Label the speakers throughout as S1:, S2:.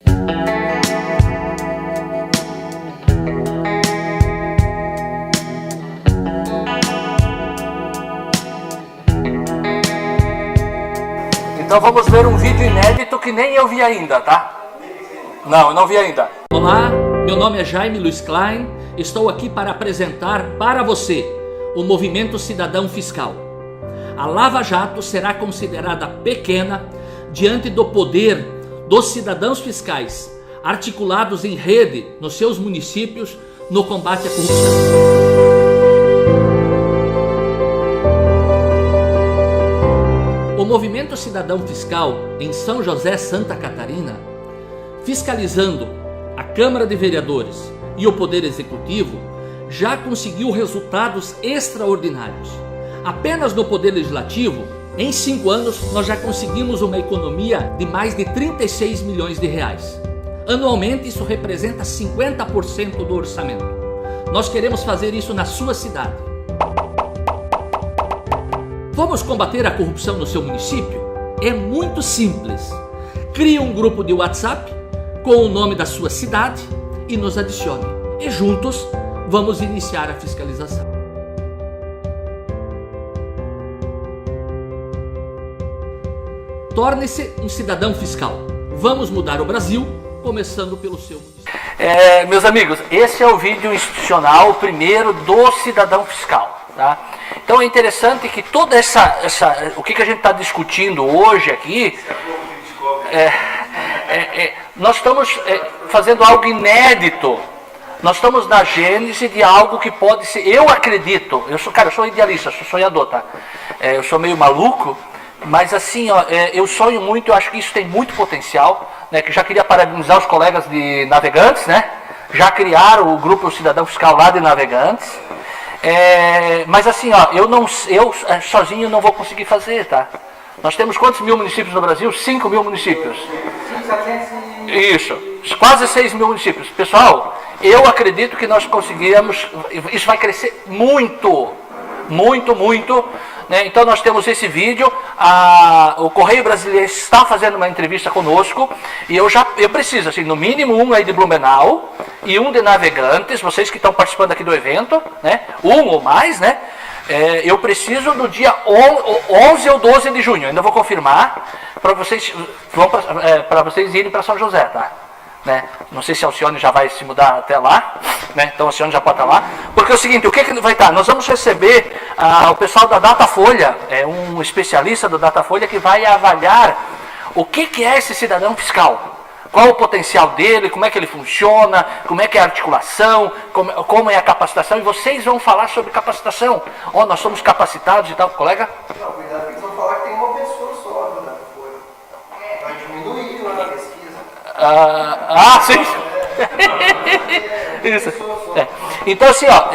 S1: Então vamos ver um vídeo inédito que nem eu vi ainda, tá? Não, eu não vi ainda.
S2: Olá, meu nome é Jaime Luiz Klein, estou aqui para apresentar para você o Movimento Cidadão Fiscal. A Lava Jato será considerada pequena diante do poder dos cidadãos fiscais, articulados em rede nos seus municípios no combate à corrupção. O Movimento Cidadão Fiscal em São José, Santa Catarina, fiscalizando a Câmara de Vereadores e o Poder Executivo, já conseguiu resultados extraordinários. Apenas no Poder Legislativo, em 5 anos, nós já conseguimos uma economia de mais de 36 milhões de reais. Anualmente, isso representa 50% do orçamento. Nós queremos fazer isso na sua cidade. Vamos combater a corrupção no seu município? É muito simples. Crie um grupo de WhatsApp com o nome da sua cidade e nos adicione. E juntos vamos iniciar a fiscalização. Torne-se um cidadão fiscal. Vamos mudar o Brasil, começando pelo seu município.
S1: Meus amigos, esse é o vídeo institucional, o primeiro do cidadão fiscal, tá? Então é interessante que toda o que a gente está discutindo hoje aqui, nós estamos fazendo algo inédito. Nós estamos na gênese de algo que pode ser, eu acredito, eu sou idealista, sou sonhador, tá? Eu sou meio maluco, mas assim, ó, eu sonho muito, eu acho que isso tem muito potencial, né? Que já queria parabenizar os colegas de Navegantes, né? Já criaram o grupo Cidadão Fiscal lá de Navegantes. Mas assim, ó, eu sozinho não vou conseguir fazer, tá? Nós temos quantos mil municípios no Brasil? 5 mil municípios. Isso, quase 6 mil municípios. Pessoal, eu acredito que nós conseguiremos, isso vai crescer muito, muito, muito, né? Então nós temos esse vídeo, o Correio Brasileiro está fazendo uma entrevista conosco, e eu preciso, assim, no mínimo um aí de Blumenau e um de Navegantes, vocês que estão participando aqui do evento, né? Um ou mais, né? Eu preciso no dia 11 ou 12 de junho, ainda vou confirmar, para vocês irem para São José, tá? Né? Não sei se a Alcione já vai se mudar até lá, né? Então a Alcione já pode estar lá, porque é o seguinte, o que vai estar? Nós vamos receber o pessoal da Datafolha, um especialista do Datafolha que vai avaliar o que é esse cidadão fiscal. Qual o potencial dele, como é que ele funciona, como é que é a articulação, como é a capacitação, e vocês vão falar sobre capacitação. Nós somos capacitados e tal, colega?
S3: Não, cuidado, porque eles vão falar que tem uma pessoa só na Datafolha. Vai diminuir lá na pesquisa.
S1: Sim. Isso. Então assim, ó,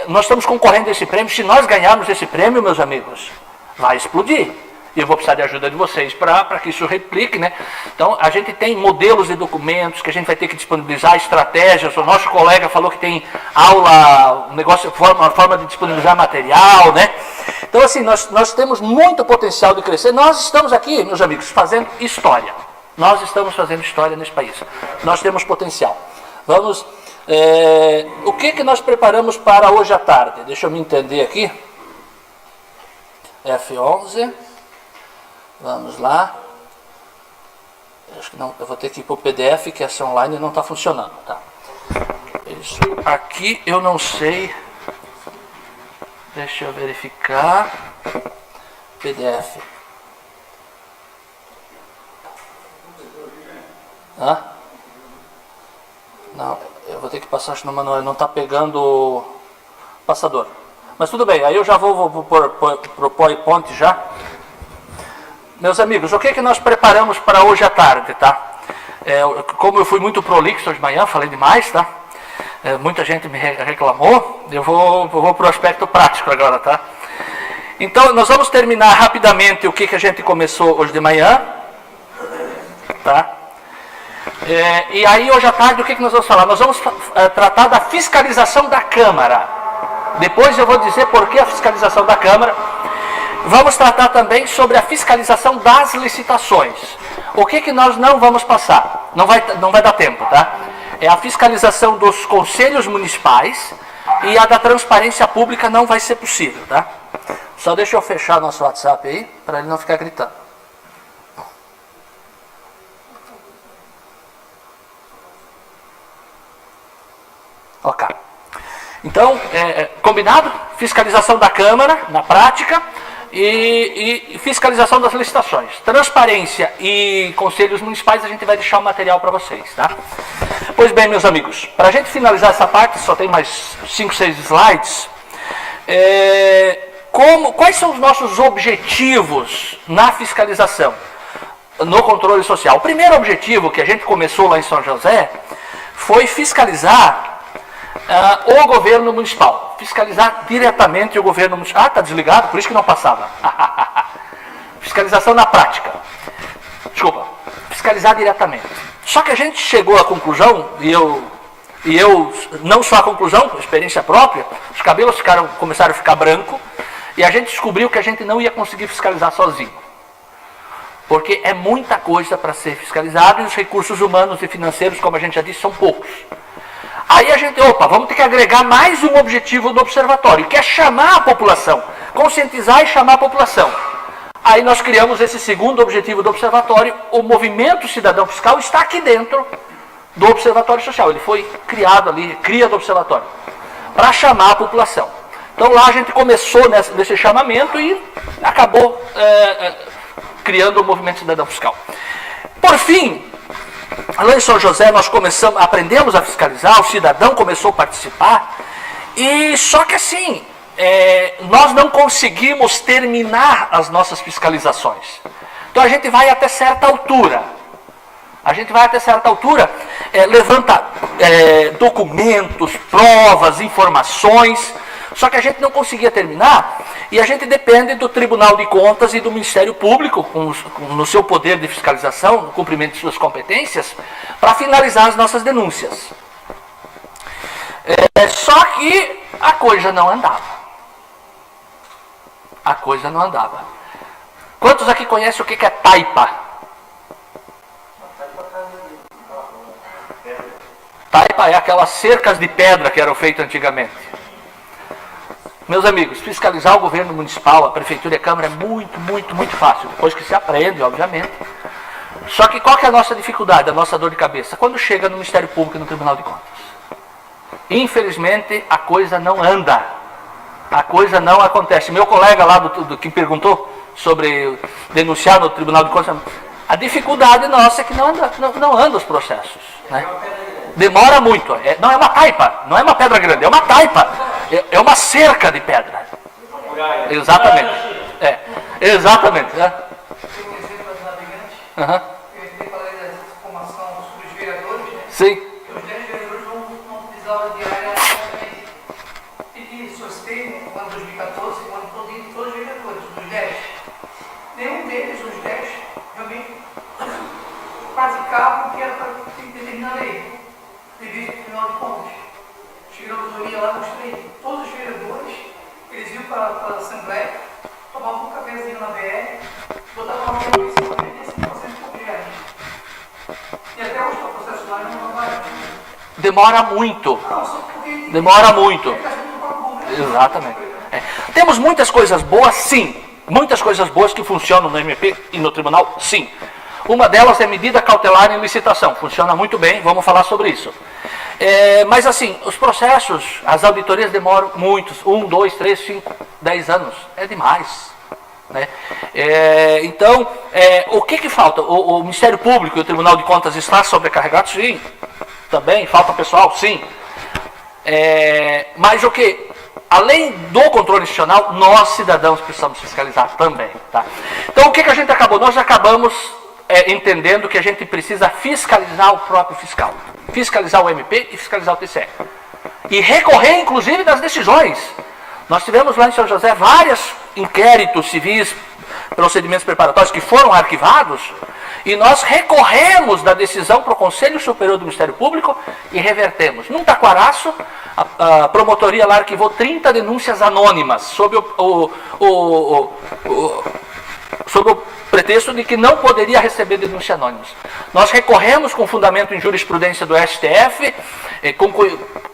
S1: nós estamos concorrendo a esse prêmio. Se nós ganharmos esse prêmio, meus amigos, vai explodir. E eu vou precisar de ajuda de vocês para que isso replique, né? Então, a gente tem modelos de documentos que a gente vai ter que disponibilizar, estratégias. O nosso colega falou que tem aula, uma forma de disponibilizar material, né? Então, assim, nós temos muito potencial de crescer. Nós estamos aqui, meus amigos, fazendo história. Nós estamos fazendo história nesse país. Nós temos potencial. Vamos... o que nós preparamos para hoje à tarde? Deixa eu me entender aqui. F11... Vamos lá. Acho que não, eu vou ter que ir para o PDF, que essa online não está funcionando. Tá? Isso aqui eu não sei. Deixa eu verificar. PDF. Não, eu vou ter que passar no manual, não está pegando o passador. Mas tudo bem, aí eu já vou para o PowerPoint já. Meus amigos, o que nós preparamos para hoje à tarde, tá? Como eu fui muito prolixo hoje de manhã, falei demais, tá? Muita gente me reclamou, eu vou para o aspecto prático agora, tá? Então, nós vamos terminar rapidamente o que a gente começou hoje de manhã, tá? E aí, hoje à tarde, o que nós vamos falar? Nós vamos tratar da fiscalização da Câmara. Depois eu vou dizer por que a fiscalização da Câmara. Vamos tratar também sobre a fiscalização das licitações. O que nós não vamos passar? Não vai dar tempo, tá? É a fiscalização dos conselhos municipais e a da transparência pública não vai ser possível, tá? Só deixa eu fechar nosso WhatsApp aí, para ele não ficar gritando. Ok. Então, combinado? Fiscalização da Câmara, na prática, e fiscalização das licitações. Transparência e conselhos municipais, a gente vai deixar o material para vocês, tá? Pois bem, meus amigos, para a gente finalizar essa parte, só tem mais 5, 6 slides. Quais são os nossos objetivos na fiscalização, no controle social? O primeiro objetivo que a gente começou lá em São José foi fiscalizar o governo municipal. Fiscalizar diretamente o governo municipal. Ah, está desligado, por isso que não passava. Fiscalização na prática. Desculpa, fiscalizar diretamente. Só que a gente chegou à conclusão, e eu não só a conclusão, experiência própria, os cabelos começaram a ficar branco, e a gente descobriu que a gente não ia conseguir fiscalizar sozinho. Porque é muita coisa para ser fiscalizado e os recursos humanos e financeiros, como a gente já disse, são poucos. Aí a gente, vamos ter que agregar mais um objetivo do observatório, que é chamar a população, conscientizar e chamar a população. Aí nós criamos esse segundo objetivo do observatório. O movimento cidadão fiscal está aqui dentro do observatório social. Ele foi criado ali, cria do observatório, para chamar a população. Então lá a gente começou nesse chamamento e acabou criando o movimento cidadão fiscal. Por fim, lá em São José nós aprendemos a fiscalizar, o cidadão começou a participar, e só que assim, nós não conseguimos terminar as nossas fiscalizações. Então a gente vai até certa altura. Levanta documentos, provas, informações, só que a gente não conseguia terminar, e a gente depende do Tribunal de Contas e do Ministério Público, no seu poder de fiscalização, no cumprimento de suas competências, para finalizar as nossas denúncias. Só que a coisa não andava. Quantos aqui conhecem o que é taipa? Taipa é aquelas cercas de pedra que eram feitas antigamente. Meus amigos, fiscalizar o governo municipal, a prefeitura e a Câmara é muito, muito, muito fácil. Depois que se aprende, obviamente. Só que qual que é a nossa dificuldade, a nossa dor de cabeça? Quando chega no Ministério Público e no Tribunal de Contas. Infelizmente, a coisa não anda. A coisa não acontece. Meu colega lá do que perguntou sobre denunciar no Tribunal de Contas, a dificuldade nossa é que não anda os processos, né? Demora muito. Não é uma taipa, não é uma pedra grande, é uma taipa. É uma cerca de pedra. Exatamente. Exatamente.
S4: Tem um exemplo do navegante. Eu falei da formação sobre os vereadores, né?
S1: Sim.
S4: Os 10 vereadores não precisavam de área e sustêm no ano 2014, o ano todo, todos os vereadores, dos 10. Nenhum deles, os 10, realmente praticavam o que era para determinar a lei. Devido ao Tribunal de Contas. Cheguei na auditoria lá, mostrei todos os vereadores, eles iam para a Assembleia, tomavam um cafezinho na BR, botavam uma coisa em cima e esse processo de governo. E até hoje o processo lá não vai.
S1: Demora muito.
S4: Não, só porque
S1: Demora muito.
S4: ele está junto com a Congress.
S1: Exatamente. Temos muitas coisas boas, sim. Muitas coisas boas que funcionam no MP e no Tribunal, sim. Uma delas é medida cautelar em licitação. Funciona muito bem, vamos falar sobre isso. Mas assim, os processos, as auditorias demoram muitos, 1, 2, 3, 5, 10 anos. É demais. Né? Então, o que falta? O Ministério Público e o Tribunal de Contas está sobrecarregado? Sim. Também, falta pessoal? Sim. Mas o que? Além do controle institucional, nós cidadãos precisamos fiscalizar também. Tá? Então, o que a gente acabou? Nós acabamos entendendo que a gente precisa fiscalizar o próprio fiscal. Fiscalizar o MP e fiscalizar o TCE. E recorrer, inclusive, das decisões. Nós tivemos lá em São José vários inquéritos civis, procedimentos preparatórios que foram arquivados, e nós recorremos da decisão para o Conselho Superior do Ministério Público e revertemos. Num taquaraço, a promotoria lá arquivou 30 denúncias anônimas sobre sob o pretexto de que não poderia receber denúncias anônimas. Nós recorremos com fundamento em jurisprudência do STF,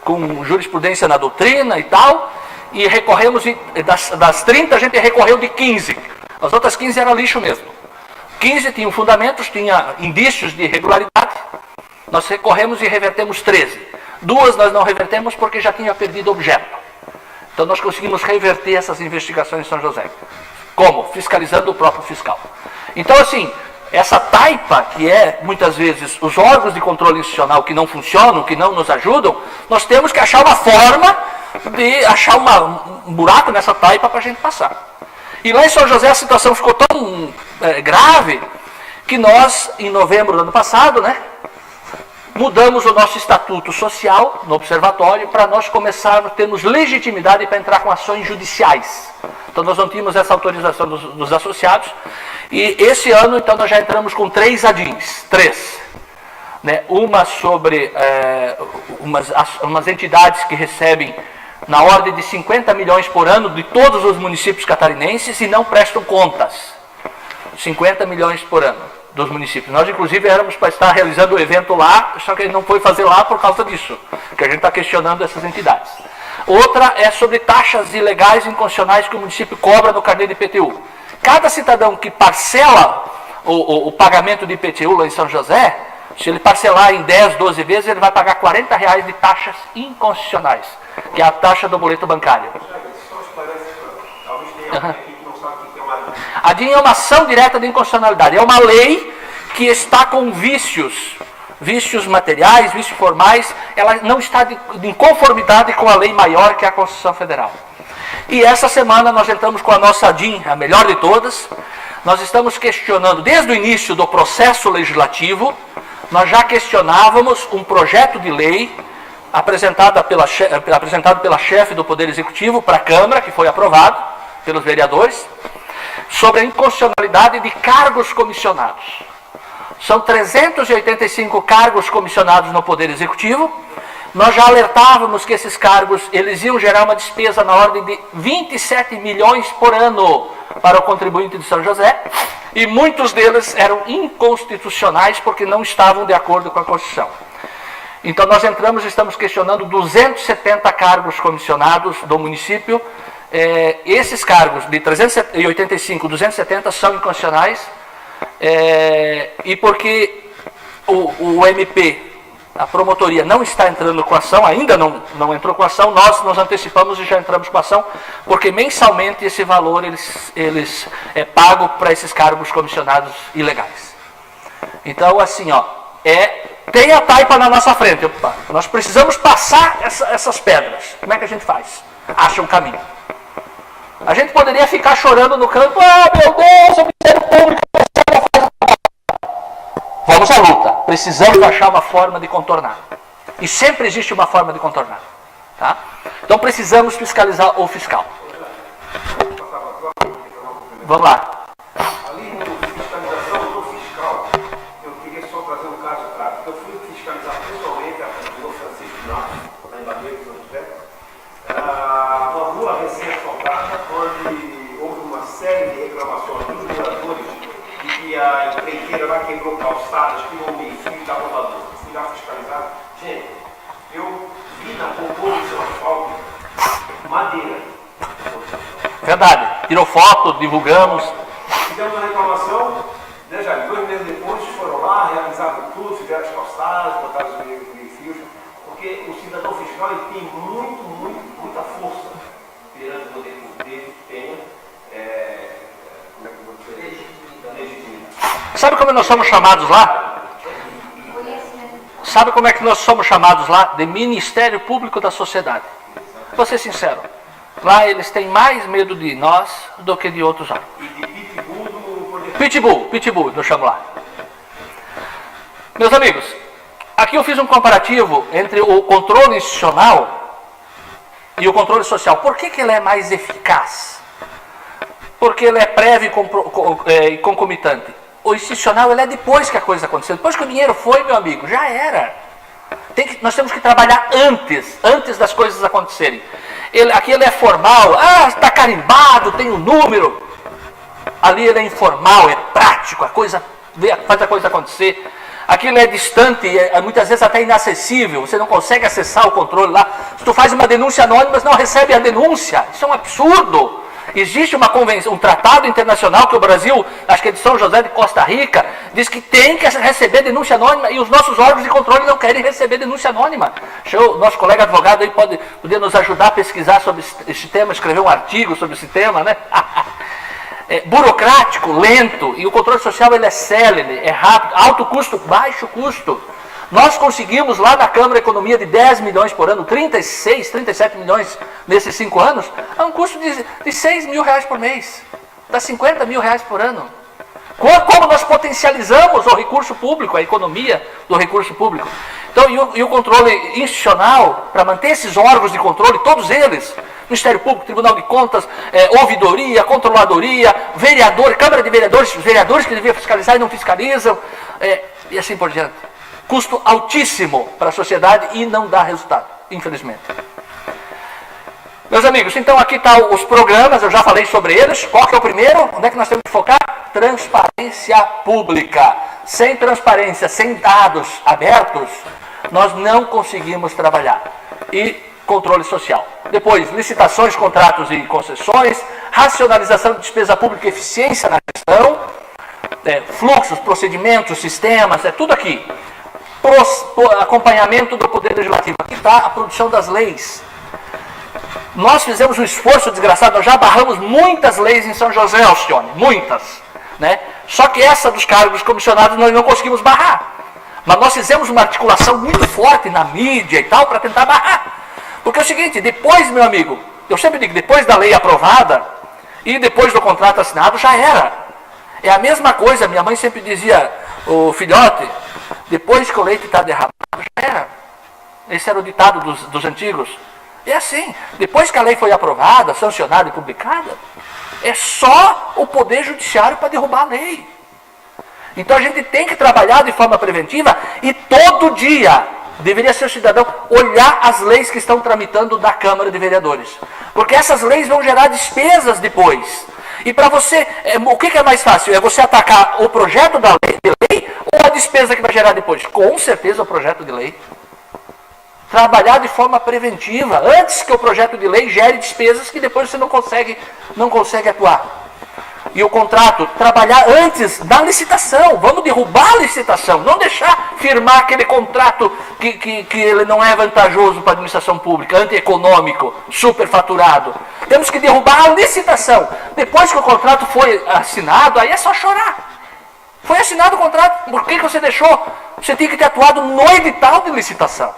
S1: com jurisprudência na doutrina e tal, e recorremos, das 30 a gente recorreu de 15. As outras 15 eram lixo mesmo. 15 tinham fundamentos, tinha indícios de irregularidade. Nós recorremos e revertemos 13. 2 nós não revertemos porque já tinha perdido objeto. Então nós conseguimos reverter essas investigações em São José. Como? Fiscalizando o próprio fiscal. Então assim, essa taipa, que é muitas vezes os órgãos de controle institucional que não funcionam, que não nos ajudam, nós temos que achar uma forma de achar um buraco nessa taipa para a gente passar. E lá em São José a situação ficou tão grave que nós, em novembro do ano passado, mudamos o nosso estatuto social no observatório para nós começarmos, termos legitimidade para entrar com ações judiciais. Então nós não tínhamos essa autorização dos associados. E esse ano, então, nós já entramos com 3 ADINs. 3. Uma sobre umas entidades que recebem na ordem de 50 milhões por ano de todos os municípios catarinenses e não prestam contas. 50 milhões por ano dos municípios. Nós, inclusive, éramos para estar realizando o evento lá, só que a gente não foi fazer lá por causa disso, que a gente está questionando essas entidades. Outra é sobre taxas ilegais e inconstitucionais que o município cobra no carnê de IPTU. Cada cidadão que parcela o pagamento de IPTU lá em São José, se ele parcelar em 10, 12 vezes, ele vai pagar R$40 de taxas inconstitucionais, que é a taxa do boleto bancário. A DIN é uma ação direta de inconstitucionalidade. É uma lei que está com vícios materiais, vícios formais. Ela não está em conformidade com a lei maior, que é a Constituição Federal. E essa semana nós entramos com a nossa DIN, a melhor de todas. Nós estamos questionando, desde o início do processo legislativo, nós já questionávamos um projeto de lei apresentado pela chefe do Poder Executivo para a Câmara, que foi aprovado pelos vereadores, sobre a inconstitucionalidade de cargos comissionados. São 385 cargos comissionados no Poder Executivo. Nós já alertávamos que esses cargos eles iam gerar uma despesa na ordem de 27 milhões por ano para o contribuinte de São José, e muitos deles eram inconstitucionais porque não estavam de acordo com a Constituição. Então nós entramos e estamos questionando 270 cargos comissionados do município. Esses cargos de 385, 270 são inconstitucionais, e porque o MP, a promotoria, não está entrando com ação, ainda não entrou com ação, nós nos antecipamos e já entramos com ação, porque mensalmente esse valor é pago para esses cargos comissionados ilegais. Então, assim, tem a taipa na nossa frente. Opa, nós precisamos passar essas pedras. Como é que a gente faz? Acha um caminho. A gente poderia ficar chorando no canto, meu Deus, o Ministério Público não faz. Vamos à luta. Precisamos achar uma forma de contornar. E sempre existe uma forma de contornar. Tá? Então precisamos fiscalizar o fiscal. Vamos lá.
S5: Ali no fiscalização do fiscal, eu queria só trazer um caso prático. Eu fui fiscalizar pessoalmente a do Francisco Nato, lá em Badeiro, São José, uma rua recém-asfaltada, onde houve uma série de reclamações dos moradores de que a empreiteira lá quebrou calçadas, que o meio-fio estava voador. Fui lá fiscalizar. Gente, eu vi na composição asfalto madeira.
S1: Verdade. Tirou foto, divulgamos.
S5: Fizemos a reclamação, já 2 meses depois foram lá, realizaram tudo, fizeram as calçadas, botaram os meio-fios, porque o cidadão fiscal ele tem muita força perante o poder público dele, que tenha legitimidade.
S1: Sabe como nós somos chamados lá? Sabe como é que nós somos chamados lá? De Ministério Público da Sociedade. Vou ser sincero. Lá eles têm mais medo de nós do que de outros órgãos.
S5: E de
S1: Pitbull, eu chamo lá. Meus amigos, aqui eu fiz um comparativo entre o controle institucional e o controle social. Por que ele é mais eficaz? Porque ele é prévio e concomitante. O institucional ele é depois que a coisa aconteceu. Depois que o dinheiro foi, meu amigo, já era. Nós temos que trabalhar antes das coisas acontecerem. Aqui ele é formal, está carimbado, tem um número. ali ele é informal, é prático, faz a coisa acontecer. Aquilo é distante, muitas vezes até inacessível, você não consegue acessar o controle lá. Se tu faz uma denúncia anônima, mas não recebe a denúncia, isso é um absurdo. Existe uma convenção, um tratado internacional que o Brasil, acho que é de São José de Costa Rica, diz que tem que receber denúncia anônima e os nossos órgãos de controle não querem receber denúncia anônima. Nosso colega advogado aí poder nos ajudar a pesquisar sobre esse tema, escrever um artigo sobre esse tema, né? É burocrático, lento, e o controle social ele é célere, é rápido, alto custo, baixo custo. Nós conseguimos lá na Câmara economia de 10 milhões por ano, 36, 37 milhões nesses 5 anos, a um custo de 6 mil reais por mês, dá 50 mil reais por ano. Como nós potencializamos o recurso público, a economia do recurso público. Então, e o controle institucional, para manter esses órgãos de controle, todos eles, Ministério Público, Tribunal de Contas, Ouvidoria, Controladoria, Vereador, Câmara de Vereadores, os vereadores que deviam fiscalizar e não fiscalizam, e assim por diante. Custo altíssimo para a sociedade e não dá resultado, infelizmente. Meus amigos, então aqui estão os programas, eu já falei sobre eles. Qual que é o primeiro? Onde é que nós temos que focar? Transparência pública. Sem transparência, sem dados abertos, nós não conseguimos trabalhar. E controle social. Depois, licitações, contratos e concessões, racionalização de despesa pública e eficiência na gestão, fluxos, procedimentos, sistemas, tudo aqui. Acompanhamento do Poder Legislativo. Aqui está a produção das leis. Nós fizemos um esforço desgraçado, nós já barramos muitas leis em São José, Alcione, muitas. Né? Só que essa dos cargos comissionados nós não conseguimos barrar. Mas nós fizemos uma articulação muito forte na mídia e tal para tentar barrar. Porque é o seguinte, depois, meu amigo, eu sempre digo, depois da lei aprovada e depois do contrato assinado, já era. É a mesma coisa, minha mãe sempre dizia, o filhote, depois que o leite está derramado, já era. Esse era o ditado dos antigos. É assim, depois que a lei foi aprovada, sancionada e publicada, é só o Poder Judiciário para derrubar a lei. Então a gente tem que trabalhar de forma preventiva e todo dia deveria ser o cidadão olhar as leis que estão tramitando da Câmara de Vereadores. Porque essas leis vão gerar despesas depois. E para você, o que é mais fácil? É você atacar o projeto de lei ou a despesa que vai gerar depois? Com certeza o projeto de lei. Trabalhar de forma preventiva, antes que o projeto de lei gere despesas que depois você não consegue atuar. E o contrato, trabalhar antes da licitação, vamos derrubar a licitação, não deixar firmar aquele contrato que ele não é vantajoso para a administração pública, antieconômico, superfaturado. Temos que derrubar a licitação. Depois que o contrato foi assinado, aí é só chorar. Foi assinado o contrato, por que você deixou? Você tinha que ter atuado no edital de licitação.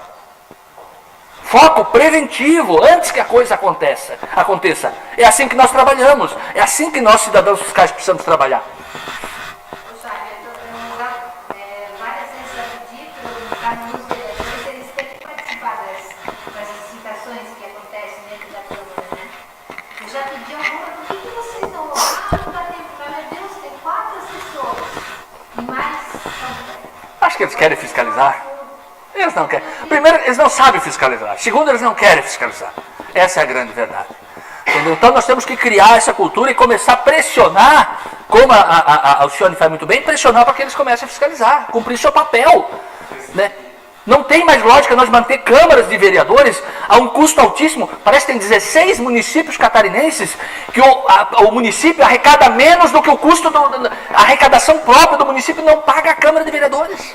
S1: Foco preventivo, antes que a coisa aconteça. É assim que nós trabalhamos. É assim que nós, cidadãos fiscais, precisamos trabalhar.
S6: Várias vezes já pedi para os vereadores, eles têm que participar das licitações que acontecem dentro da Câmara, né? Eu já pedi alguma, por que vocês não vão? Não dá tempo, meu Deus, tem 4 assessores. E mais...
S1: Acho que eles querem fiscalizar. Eles não querem. Primeiro, eles não sabem fiscalizar. Segundo, eles não querem fiscalizar. Essa é a grande verdade. Entendeu? Então, nós temos que criar essa cultura e começar a pressionar, como a Alcione faz muito bem, pressionar para que eles comecem a fiscalizar, cumprir seu papel. Né? Não tem mais lógica nós manter câmaras de vereadores a um custo altíssimo. Parece que tem 16 municípios catarinenses que o município arrecada menos do que o custo da arrecadação própria do município, não paga a Câmara de Vereadores.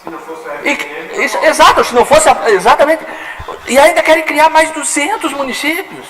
S5: Se não fosse a
S1: exato, se não fosse exatamente. E ainda querem criar mais 200 municípios.